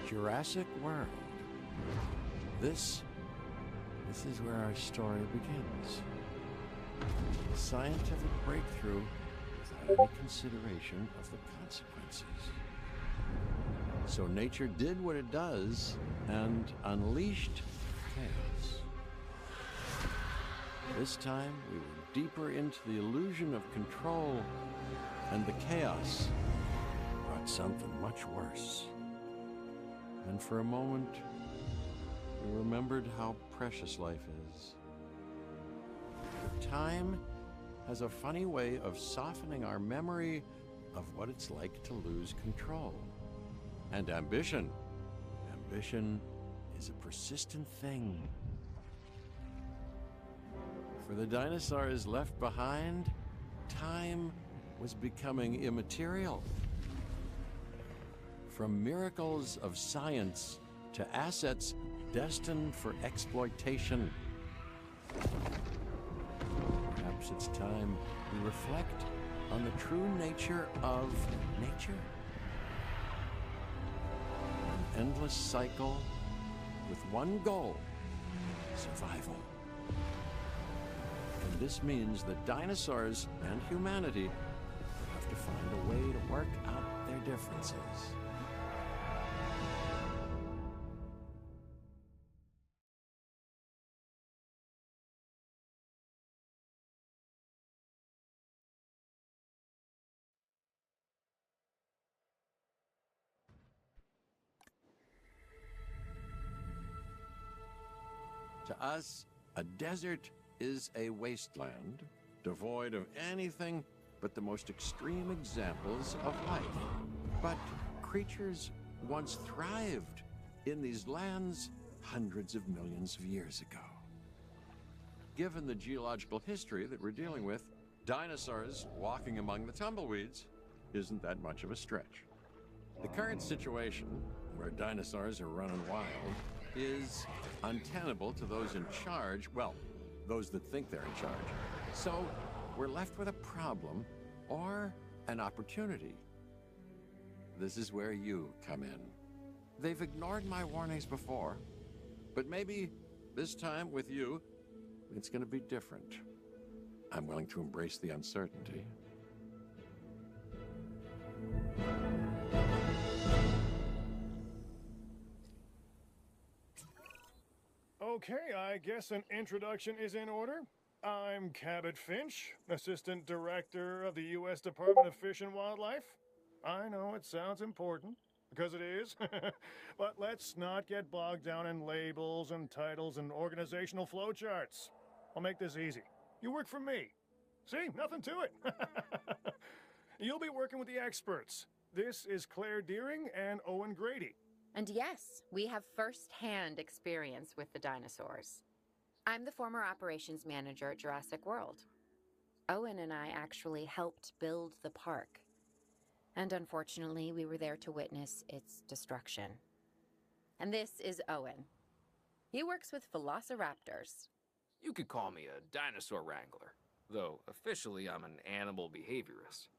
Jurassic World. This is where our story begins. A scientific breakthrough without any consideration of the consequences. So nature did what it does and unleashed chaos. This time, we were deeper into the illusion of control, and the chaos brought something much worse. And for a moment, we remembered how precious life is. But time has a funny way of softening our memory of what it's like to lose control. And ambition. Ambition is a persistent thing. For the dinosaurs left behind, time was becoming immaterial. From miracles of science to assets destined for exploitation. Perhaps it's time we reflect on the true nature of nature. An endless cycle with one goal: survival. And this means that dinosaurs and humanity have to find a way to work out their differences. To us, a desert is a wasteland, devoid of anything but the most extreme examples of life. But creatures once thrived in these lands hundreds of millions of years ago. Given the geological history that we're dealing with, dinosaurs walking among the tumbleweeds isn't that much of a stretch. The current situation, where dinosaurs are running wild, is untenable to those in charge, well, those that think they're in charge. So we're left with a problem or an opportunity. This is where you come in. They've ignored my warnings before, but maybe this time with you, it's going to be different. I'm willing to embrace the uncertainty. Okay, I guess an introduction is in order. I'm Cabot Finch, Assistant Director of the U.S. Department of Fish and Wildlife. I know it sounds important, because it is, but let's not get bogged down in labels and titles and organizational flowcharts. I'll make this easy. You work for me. See, nothing to it. You'll be working with the experts. This is Claire Deering and Owen Grady. And yes, we have first-hand experience with the dinosaurs. I'm the former operations manager at Jurassic World. Owen and I actually helped build the park. And unfortunately, we were there to witness its destruction. And this is Owen. He works with velociraptors. You could call me a dinosaur wrangler, though officially I'm an animal behaviorist.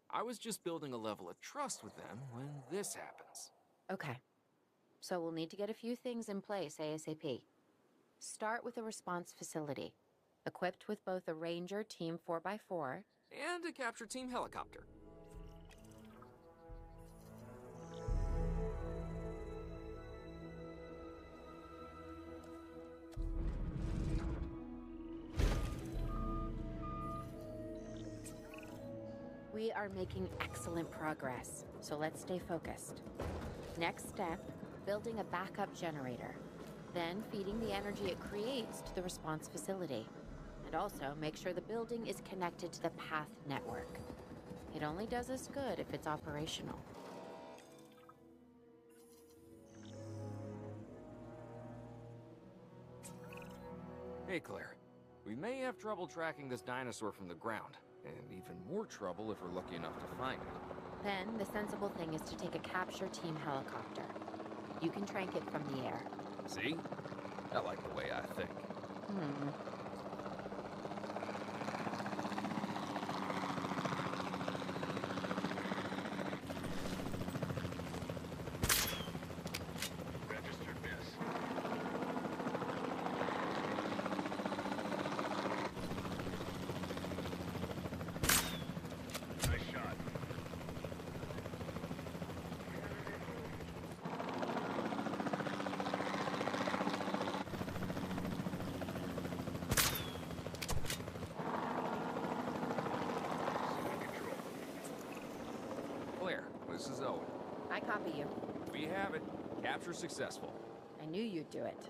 I was just building a level of trust with them when this happens. Okay. So we'll need to get a few things in place ASAP. Start with a response facility, equipped with both a Ranger Team 4x4 and a capture team helicopter. We are making excellent progress, so let's stay focused. Next step, building a backup generator. Then feeding the energy it creates to the response facility. And also make sure the building is connected to the path network. It only does us good if it's operational. Hey Claire, we may have trouble tracking this dinosaur from the ground, and even more trouble if we're lucky enough to find it. Then the sensible thing is to take a capture team helicopter. You can trank it from the air. See? I like the way I think. this is Owen. I copy you. We have it. Capture successful. I knew you'd do it.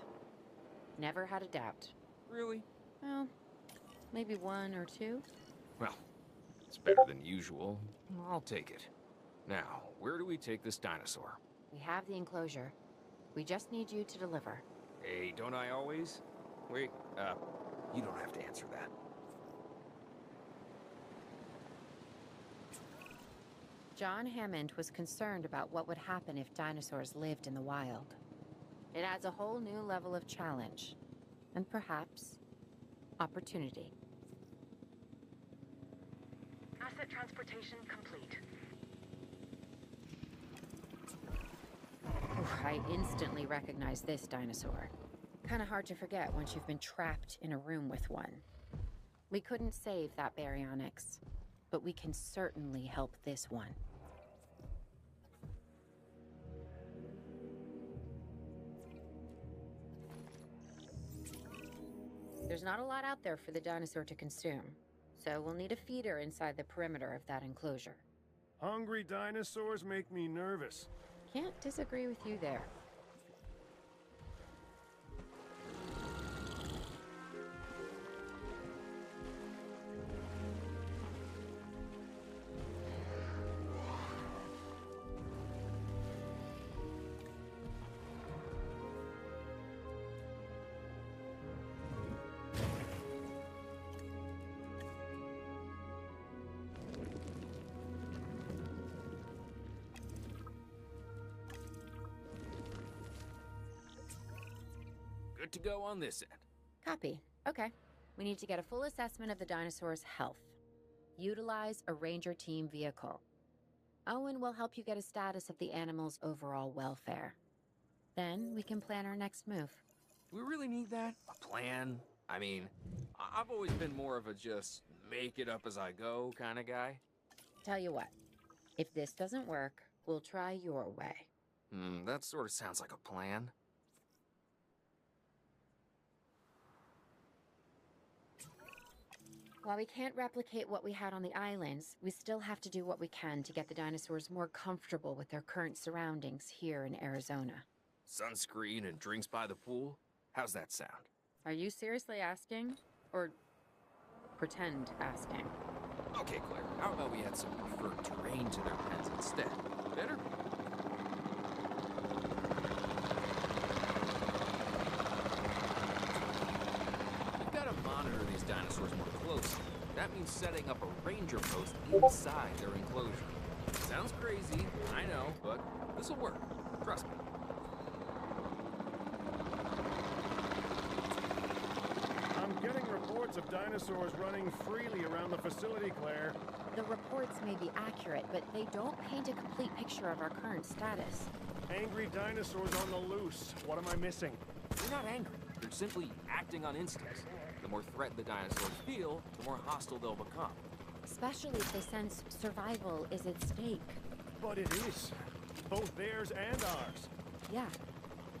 Never had a doubt. Really? Well, maybe one or two. Well, it's better than usual. I'll take it. Now, where do we take this dinosaur? We have the enclosure. We just need you to deliver. Hey, don't I always? Wait, you don't have to answer that. John Hammond was concerned about what would happen if dinosaurs lived in the wild. It adds a whole new level of challenge, and perhaps opportunity. Asset transportation complete. I instantly recognize this dinosaur. Kind of hard to forget once you've been trapped in a room with one. We couldn't save that baryonyx, but we can certainly help this one. There's not a lot out there for the dinosaur to consume, so we'll need a feeder inside the perimeter of that enclosure. Hungry dinosaurs make me nervous. Can't disagree with you there. Good to go on this end. Copy. Okay. We need to get a full assessment of the dinosaur's health. Utilize a ranger team vehicle. Owen will help you get a status of the animal's overall welfare. Then we can plan our next move. We really need that? A plan? I mean, I've always been more of a just make it up as I go kind of guy. Tell you what, if this doesn't work, we'll try your way. That sort of sounds like a plan. While we can't replicate what we had on the islands, we still have to do what we can to get the dinosaurs more comfortable with their current surroundings here in Arizona. Sunscreen and drinks by the pool? How's that sound? Are you seriously asking? Or pretend asking? Okay, Claire, how about we add some preferred terrain to their pens instead? Better? We've got to monitor these dinosaurs more closely. That means setting up a ranger post inside their enclosure. Sounds crazy, I know, but this'll work. Trust me. I'm getting reports of dinosaurs running freely around the facility, Claire. The reports may be accurate, but they don't paint a complete picture of our current status. Angry dinosaurs on the loose. What am I missing? They're not angry. They're simply acting on instincts. The more threat the dinosaurs feel, the more hostile they'll become. Especially if they sense survival is at stake. But it is. Both theirs and ours. Yeah,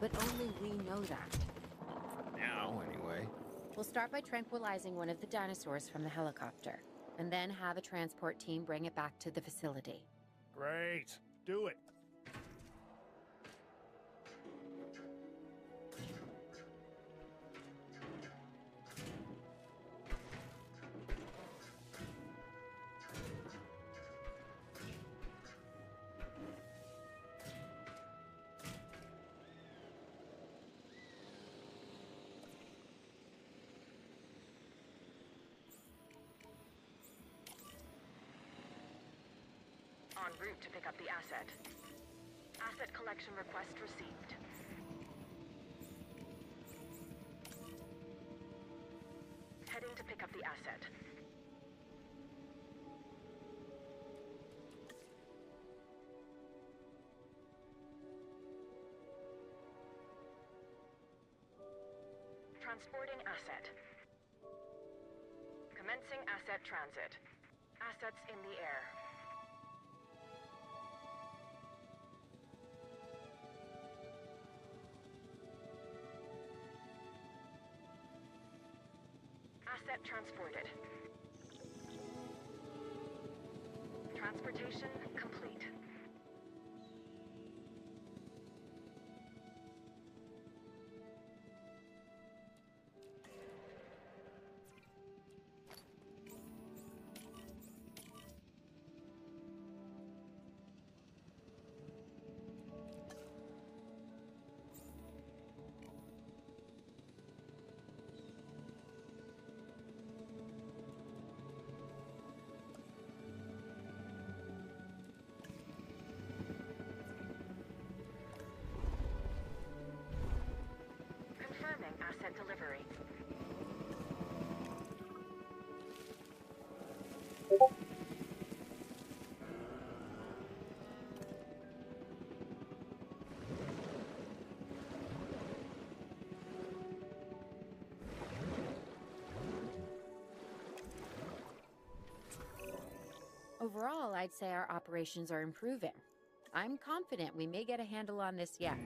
but only we know that. For now, anyway. We'll start by tranquilizing one of the dinosaurs from the helicopter, and then have a transport team bring it back to the facility. Great. Do it. En route to pick up the asset. Asset collection request received. Heading to pick up the asset. Transporting asset. Commencing asset transit. Assets in the air. Asset transported. Transportation complete. Overall, I'd say our operations are improving. I'm confident we may get a handle on this yet.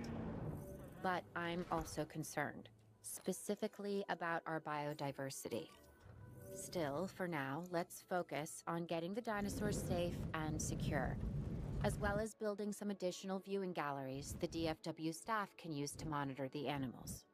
But I'm also concerned, specifically about our biodiversity. Still, for now, let's focus on getting the dinosaurs safe and secure, as well as building some additional viewing galleries the DFW staff can use to monitor the animals.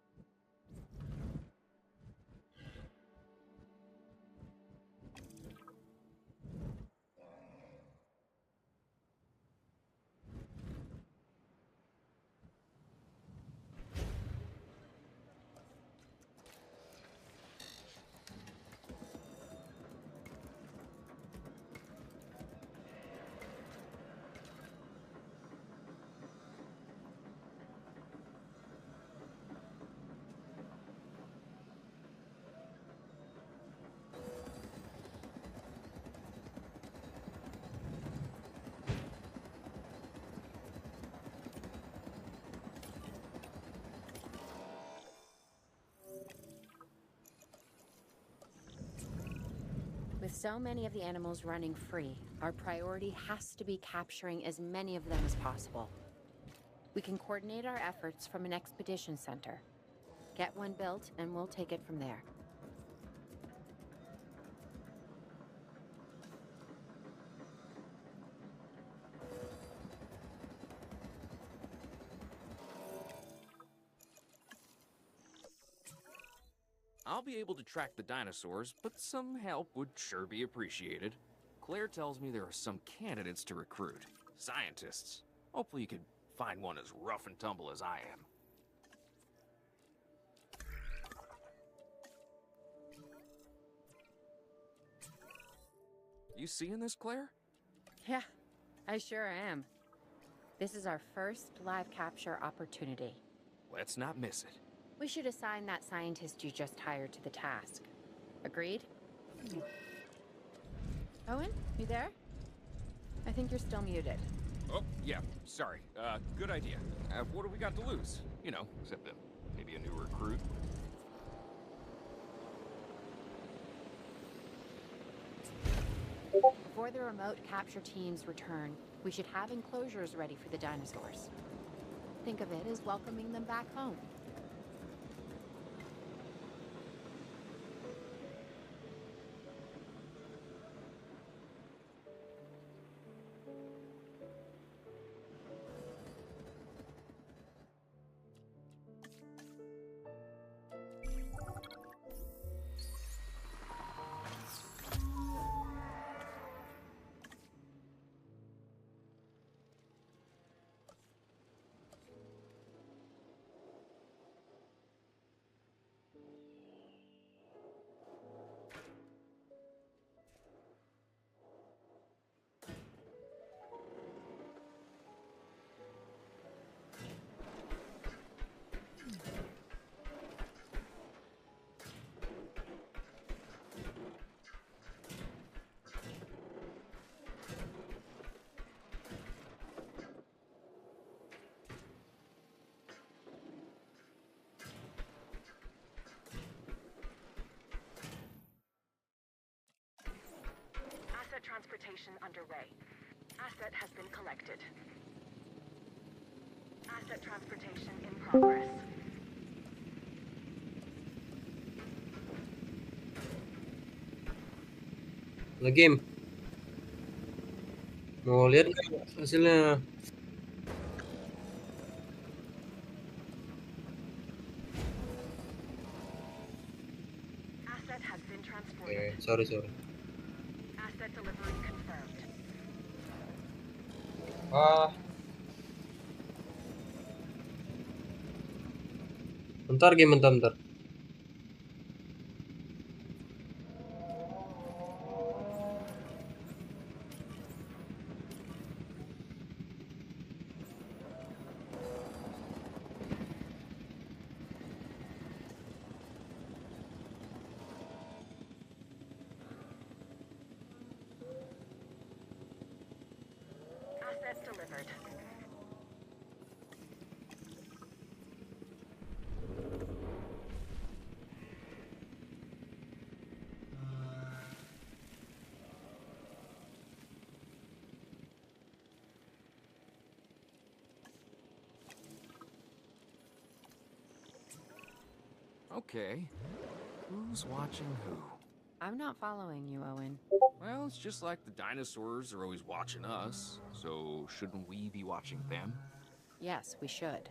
With so many of the animals running free, our priority has to be capturing as many of them as possible. We can coordinate our efforts from an expedition center. Get one built, and we'll take it from there. I'll be able to track the dinosaurs, but some help would sure be appreciated. Claire tells me there are some candidates to recruit. Scientists. Hopefully you can find one as rough and tumble as I am. You seeing this, Claire? Yeah, I sure am. This is our first live capture opportunity. Let's not miss it. We should assign that scientist you just hired to the task. Agreed? Owen, you there? I think you're still muted. Oh, yeah, sorry. Good idea. What do we got to lose? You know, except maybe a new recruit. Before the remote capture teams return, we should have enclosures ready for the dinosaurs. Think of it as welcoming them back home. Transportation underway. Asset has been collected. Asset transportation in progress. Game. Mau lihat nggak hasilnya? Asset has been transported. Sorry. Asset delivery confirmed. Bentar game, bentar. Okay. Who's watching who? I'm not following you, Owen. Well, it's just like the dinosaurs are always watching us, so shouldn't we be watching them? Yes, we should.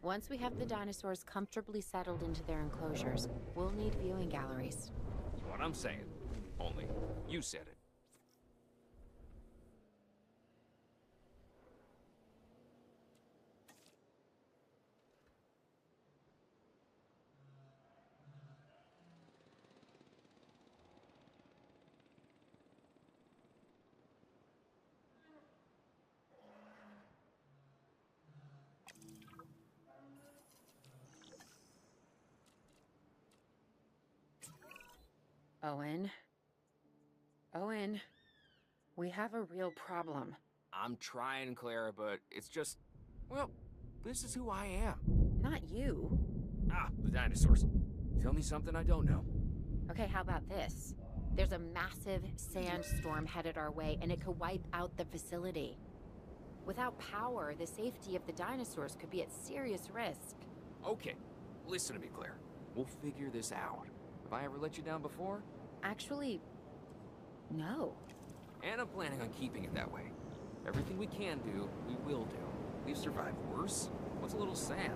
Once we have the dinosaurs comfortably settled into their enclosures, we'll need viewing galleries. That's what I'm saying. Only, you said it. Owen? Owen, we have a real problem. I'm trying, Clara, but it's just... Well, this is who I am. Not you. Ah, the dinosaurs. Tell me something I don't know. Okay, how about this? There's a massive sandstorm headed our way, and it could wipe out the facility. Without power, the safety of the dinosaurs could be at serious risk. Okay, listen to me, Claire. We'll figure this out. Have I ever let you down before? Actually, no. And I'm planning on keeping it that way. Everything we can do, we will do. We've survived worse. What's a little sand?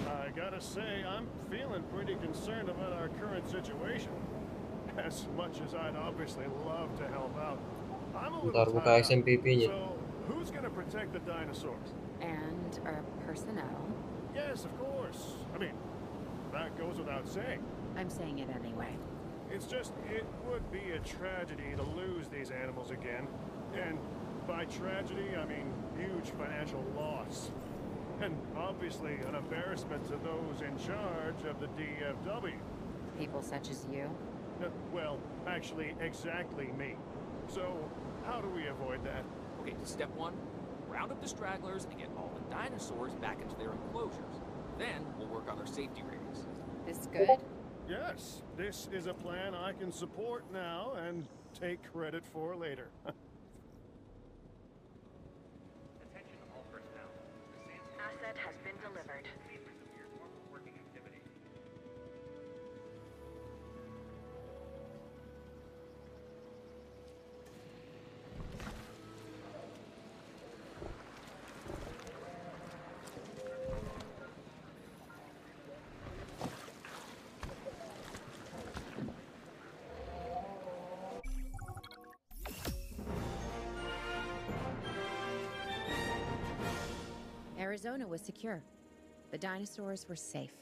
I gotta say, I'm feeling pretty concerned about our current situation. As much as I'd obviously love to help out, I'm a little Ntar buka tied up. XMPP-nya. So, who's gonna protect the dinosaurs? And our personnel. Yes, of course. I mean, that goes without saying. I'm saying it anyway. It's just, it would be a tragedy to lose these animals again. And by tragedy, I mean huge financial loss. And obviously an embarrassment to those in charge of the DFW. People such as you. Well, actually, exactly me. So, how do we avoid that? Okay, step one, round up the stragglers and get all the dinosaurs back into their enclosures. Then we'll work on our safety ratings. This good? Yes, this is a plan I can support now and take credit for later. Asset has been delivered. Arizona was secure. The dinosaurs were safe.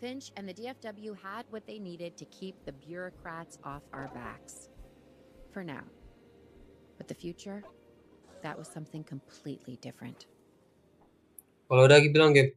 Finch and the DFW had what they needed to keep the bureaucrats off our backs. For now. But the future, that was something completely different. Kalau udah bilang game.